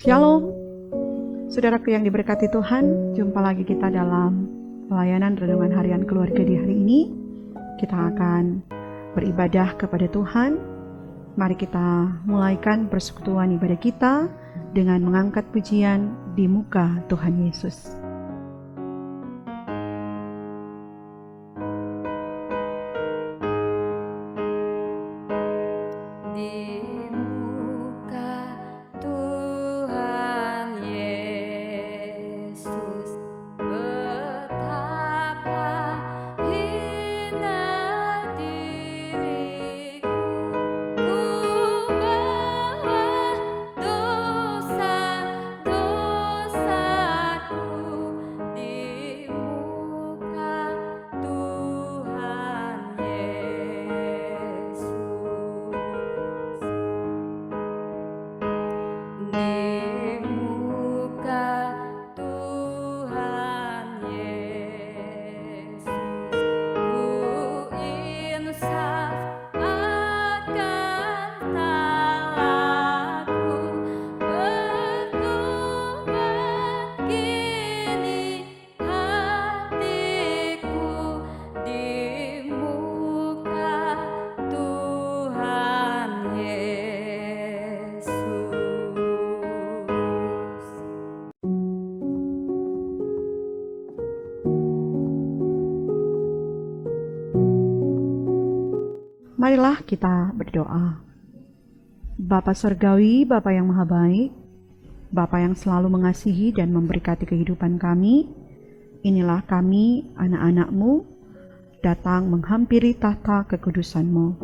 Shalom, saudaraku yang diberkati Tuhan. Jumpa lagi kita dalam pelayanan Renungan Harian Keluarga di hari ini. Kita akan beribadah kepada Tuhan. Mari kita mulaikan persekutuan ibadah kita dengan mengangkat pujian di muka Tuhan Yesus. Marilah kita berdoa. Bapa Surgawi, Bapa yang Maha Baik, Bapa yang selalu mengasihi dan memberkati kehidupan kami, inilah kami, anak-anak-Mu, datang menghampiri tahta kekudusan-Mu.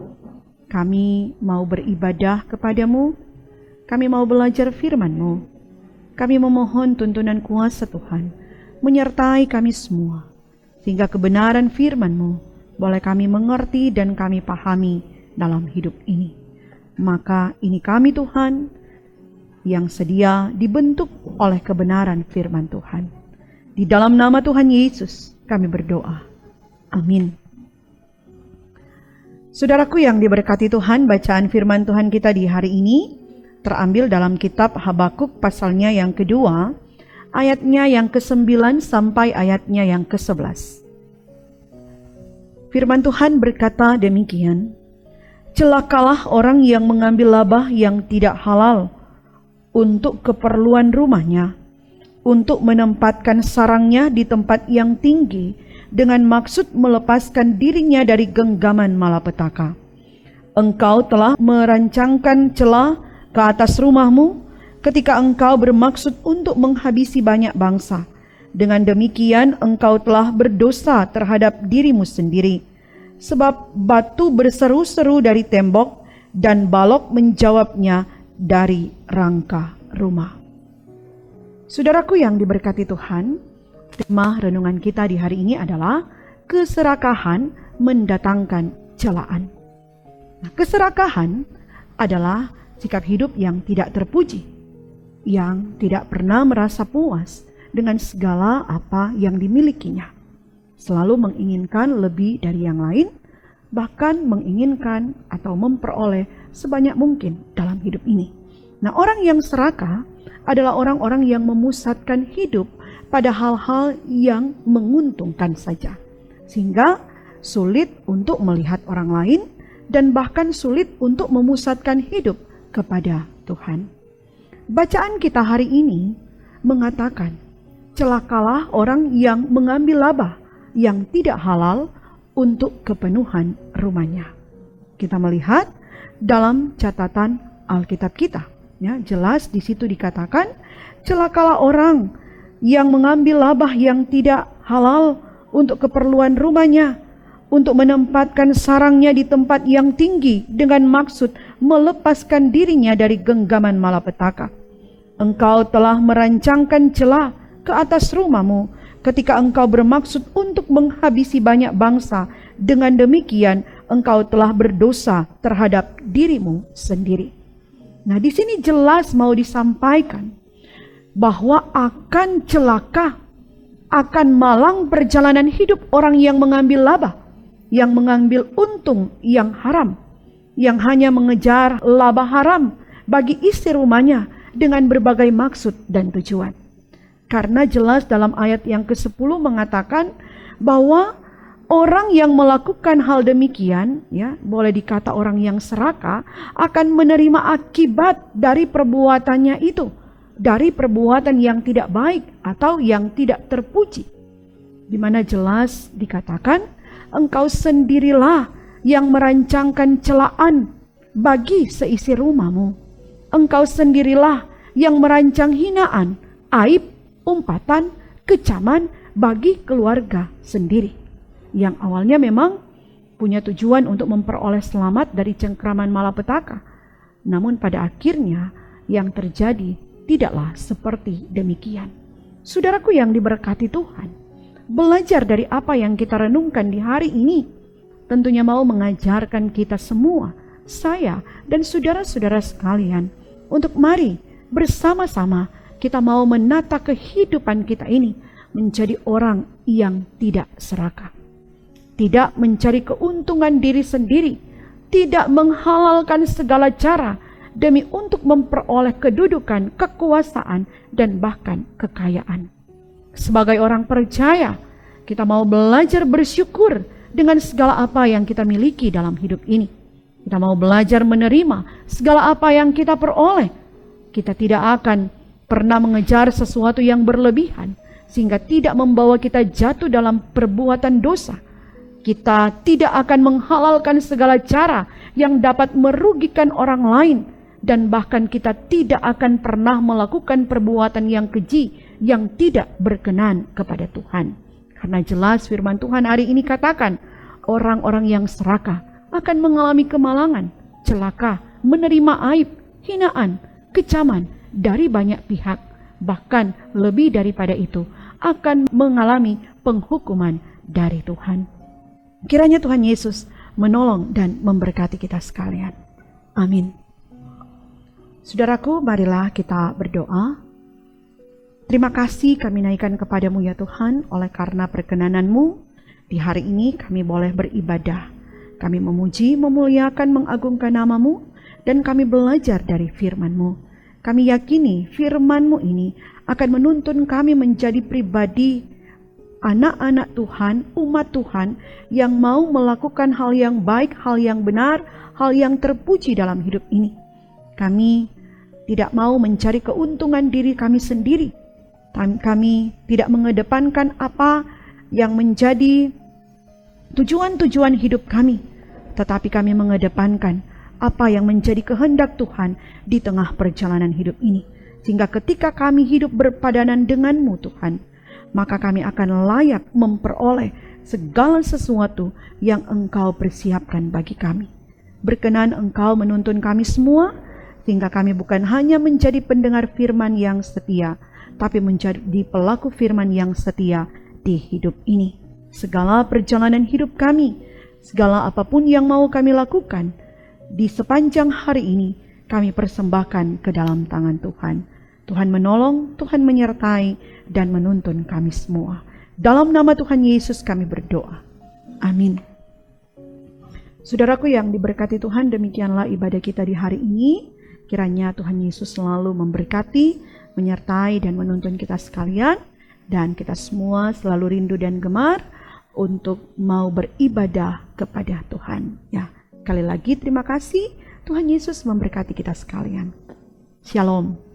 Kami mau beribadah kepadamu, kami mau belajar firman-Mu, kami memohon tuntunan kuasa Tuhan, menyertai kami semua, sehingga kebenaran firman-Mu boleh kami mengerti dan kami pahami dalam hidup ini. Maka ini kami Tuhan, yang sedia dibentuk oleh kebenaran firman Tuhan. Di dalam nama Tuhan Yesus kami berdoa. Amin. Saudaraku yang diberkati Tuhan, bacaan firman Tuhan kita di hari ini terambil dalam kitab Habakuk pasalnya yang kedua, ayatnya yang ke-9 sampai ayatnya yang ke-11. Firman Tuhan berkata demikian, celakalah orang yang mengambil laba yang tidak halal untuk keperluan rumahnya, untuk menempatkan sarangnya di tempat yang tinggi dengan maksud melepaskan dirinya dari genggaman malapetaka. Engkau telah merancangkan celah ke atas rumahmu ketika engkau bermaksud untuk menghabisi banyak bangsa. Dengan demikian engkau telah berdosa terhadap dirimu sendiri, sebab batu berseru-seru dari tembok dan balok menjawabnya dari rangka rumah. Saudaraku yang diberkati Tuhan, tema renungan kita di hari ini adalah keserakahan mendatangkan celaan. Nah, keserakahan adalah sikap hidup yang tidak terpuji, yang tidak pernah merasa puas dengan segala apa yang dimilikinya, selalu menginginkan lebih dari yang lain, bahkan menginginkan atau memperoleh sebanyak mungkin dalam hidup ini. Nah, orang yang serakah adalah orang-orang yang memusatkan hidup pada hal-hal yang menguntungkan saja, sehingga sulit untuk melihat orang lain dan bahkan sulit untuk memusatkan hidup kepada Tuhan. Bacaan kita hari ini mengatakan, celakalah orang yang mengambil laba yang tidak halal untuk kepenuhan rumahnya. Kita melihat dalam catatan Alkitab kita, ya, jelas di situ dikatakan, celakalah orang yang mengambil laba yang tidak halal untuk keperluan rumahnya, untuk menempatkan sarangnya di tempat yang tinggi dengan maksud melepaskan dirinya dari genggaman malapetaka. Engkau telah merancangkan celah ke atas rumahmu ketika engkau bermaksud untuk menghabisi banyak bangsa. Dengan demikian engkau telah berdosa terhadap dirimu sendiri. Nah, di sini jelas mau disampaikan bahwa akan celaka, akan malang perjalanan hidup orang yang mengambil laba, yang mengambil untung yang haram, yang hanya mengejar laba haram bagi isi rumahnya dengan berbagai maksud dan tujuan. Karena jelas dalam ayat yang ke-10 mengatakan bahwa orang yang melakukan hal demikian, ya, boleh dikata orang yang serakah, akan menerima akibat dari perbuatannya itu, dari perbuatan yang tidak baik atau yang tidak terpuji. Di mana jelas dikatakan, engkau sendirilah yang merancangkan celaan bagi seisi rumahmu. Engkau sendirilah yang merancang hinaan, aib, umpatan, kecaman bagi keluarga sendiri. Yang awalnya memang punya tujuan untuk memperoleh selamat dari cengkraman malapetaka. Namun pada akhirnya yang terjadi tidaklah seperti demikian. Saudaraku yang diberkati Tuhan, belajar dari apa yang kita renungkan di hari ini tentunya mau mengajarkan kita semua, saya dan saudara-saudara sekalian, untuk mari bersama-sama kita mau menata kehidupan kita ini menjadi orang yang tidak serakah. Tidak mencari keuntungan diri sendiri, tidak menghalalkan segala cara demi untuk memperoleh kedudukan, kekuasaan, dan bahkan kekayaan. Sebagai orang percaya, kita mau belajar bersyukur dengan segala apa yang kita miliki dalam hidup ini. Kita mau belajar menerima segala apa yang kita peroleh. Kita tidak akan pernah mengejar sesuatu yang berlebihan sehingga tidak membawa kita jatuh dalam perbuatan dosa. Kita tidak akan menghalalkan segala cara yang dapat merugikan orang lain, dan bahkan kita tidak akan pernah melakukan perbuatan yang keji yang tidak berkenan kepada Tuhan. Karena jelas firman Tuhan hari ini katakan, orang-orang yang serakah akan mengalami kemalangan, celaka, menerima aib, hinaan, kecaman dari banyak pihak. Bahkan lebih daripada itu, akan mengalami penghukuman dari Tuhan. Kiranya Tuhan Yesus menolong dan memberkati kita sekalian. Amin. Saudaraku, marilah kita berdoa. Terima kasih kami naikkan kepadamu ya Tuhan, oleh karena perkenanan-Mu di hari ini kami boleh beribadah. Kami memuji, memuliakan, mengagungkan nama-Mu, dan kami belajar dari firman-Mu. Kami yakini firman-Mu ini akan menuntun kami menjadi pribadi anak-anak Tuhan, umat Tuhan yang mau melakukan hal yang baik, hal yang benar, hal yang terpuji dalam hidup ini. Kami tidak mau mencari keuntungan diri kami sendiri. Kami tidak mengedepankan apa yang menjadi tujuan-tujuan hidup kami, tetapi kami mengedepankan apa yang menjadi kehendak Tuhan di tengah perjalanan hidup ini. Sehingga ketika kami hidup berpadanan dengan-Mu Tuhan, maka kami akan layak memperoleh segala sesuatu yang Engkau persiapkan bagi kami. Berkenan Engkau menuntun kami semua, sehingga kami bukan hanya menjadi pendengar firman yang setia, tapi menjadi pelaku firman yang setia di hidup ini. Segala perjalanan hidup kami, segala apapun yang mau kami lakukan, di sepanjang hari ini kami persembahkan ke dalam tangan Tuhan. Tuhan menolong, Tuhan menyertai, dan menuntun kami semua. Dalam nama Tuhan Yesus kami berdoa. Amin. Saudaraku yang diberkati Tuhan, demikianlah ibadah kita di hari ini. Kiranya Tuhan Yesus selalu memberkati, menyertai, dan menuntun kita sekalian. Dan kita semua selalu rindu dan gemar untuk mau beribadah kepada Tuhan. Ya, sekali lagi terima kasih. Tuhan Yesus memberkati kita sekalian. Shalom.